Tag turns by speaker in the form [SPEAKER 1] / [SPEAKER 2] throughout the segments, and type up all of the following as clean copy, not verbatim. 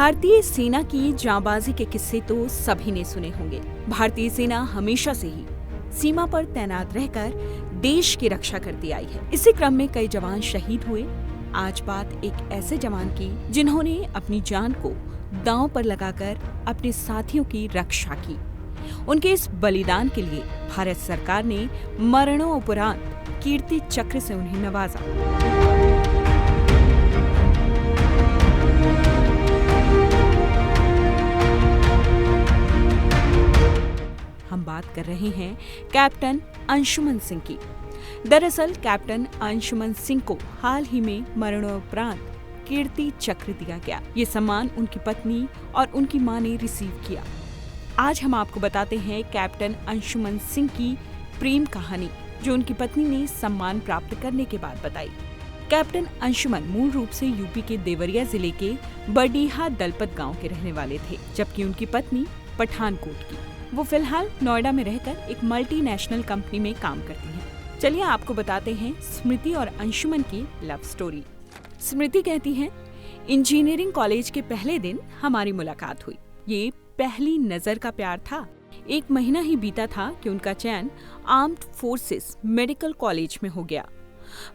[SPEAKER 1] भारतीय सेना की जांबाजी के किस्से तो सभी ने सुने होंगे। भारतीय सेना हमेशा से ही सीमा पर तैनात रहकर देश की रक्षा करती आई है। इसी क्रम में कई जवान शहीद हुए। आज बात एक ऐसे जवान की जिन्होंने अपनी जान को दांव पर लगाकर अपने साथियों की रक्षा की। उनके इस बलिदान के लिए भारत सरकार ने मरणोपरांत कीर्ति चक्र से उन्हें नवाजा। हम बात कर रहे हैं कैप्टन अंशुमन सिंह की। दरअसल कैप्टन अंशुमन सिंह को हाल ही में मरणोपरांत कीर्ति चक्र दिया गया। ये सम्मान उनकी पत्नी और उनकी मां ने रिसीव किया। आज हम आपको बताते हैं कैप्टन अंशुमन सिंह की प्रेम कहानी, जो उनकी पत्नी ने सम्मान प्राप्त करने के बाद बताई। कैप्टन अंशुमन मूल रूप से यूपी के देवरिया जिले के बडीहा दलपत गांव के रहने वाले थे, जबकि उनकी पत्नी पठानकोट की। वो फिलहाल नोएडा में रहकर एक मल्टीनेशनल कंपनी में काम करती हैं। चलिए आपको बताते हैं स्मृति और अंशुमन की लव स्टोरी। स्मृति कहती हैं, इंजीनियरिंग कॉलेज के पहले दिन हमारी मुलाकात हुई। ये पहली नजर का प्यार था। 1 महीना ही बीता था कि उनका चयन आर्म्ड फोर्सेस मेडिकल कॉलेज में हो गया।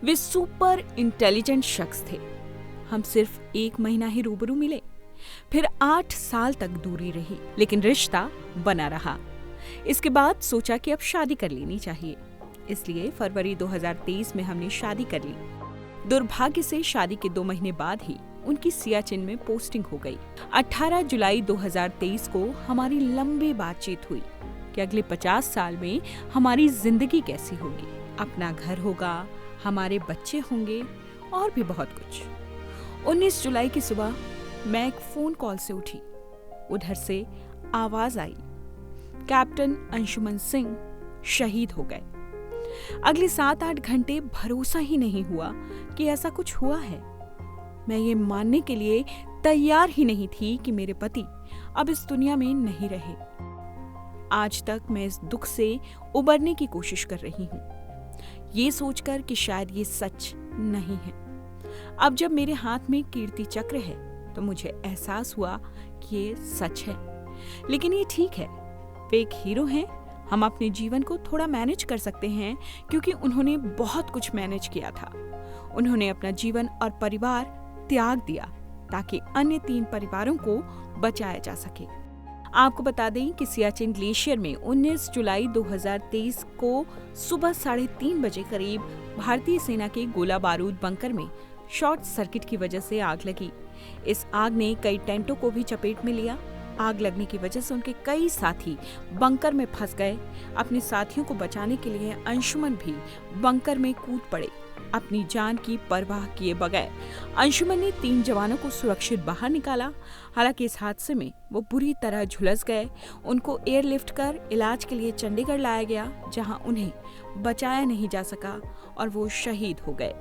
[SPEAKER 1] वे सुपर इंटेलिजेंट शख्स थे। हम सिर्फ 1 महीना ही रूबरू मिले, फिर 8 साल तक दूरी रही, लेकिन रिश्ता बना रहा। इसके बाद सोचा कि अब शादी कर लेनी चाहिए, इसलिए फरवरी 2023 में हमने शादी कर ली। दुर्भाग्य से शादी के 2 महीने बाद ही उनकी सियाचिन में पोस्टिंग हो गई। 18 जुलाई 2023 को हमारी लंबी बातचीत हुई कि अगले 50 साल में हमारी जिंदगी कैसी होगी। अपना घर होगा, हमारे बच्चे होंगे और भी बहुत कुछ। 19 जुलाई की सुबह मैं एक फोन कॉल से उठी। उधर से आवाज आई, कैप्टन अंशुमन सिंह शहीद हो गए। अगले 7-8 घंटे भरोसा ही नहीं हुआ कि ऐसा कुछ हुआ है। मैं ये मानने के लिए तैयार ही नहीं थी कि मेरे पति अब इस दुनिया में नहीं रहे। आज तक मैं इस दुख से उबरने की कोशिश कर रही हूँ, ये सोचकर कि शायद ये सच नहीं है। अब जब मेरे हाथ में कीर्ति चक्र है तो मुझे एहसास हुआ कि ये सच है। लेकिन ये ठीक है, वे एक हीरो हैं। हम अपने जीवन को थोड़ा मैनेज कर सकते हैं, क्योंकि उन्होंने बहुत कुछ मैनेज किया था। उन्होंने अपना जीवन और परिवार त्याग दिया ताकि अन्य 3 परिवारों को बचाया जा सके। आपको बता दें कि सियाचिन ग्लेशियर में 19 जुलाई 2023 को सुबह 3:30 बजे करीब भारतीय सेना के गोला बारूद बंकर में शॉर्ट सर्किट की वजह से आग लगी। इस आग ने कई टेंटों को भी चपेट में लिया। आग लगने की वजह से उनके कई साथी बंकर में फंस गए। अपने साथियों को बचाने के लिए अंशुमन भी बंकर में कूद पड़े, अपनी जान की परवाह किए बगैर। अंशुमन ने 3 जवानों को सुरक्षित बाहर निकाला। हालांकि इस हादसे में वो बुरी तरह झुलस गए। उनको एयरलिफ्ट कर इलाज के लिए चंडीगढ़ लाया गया, जहां उन्हें बचाया नहीं जा सका और वो शहीद हो गए।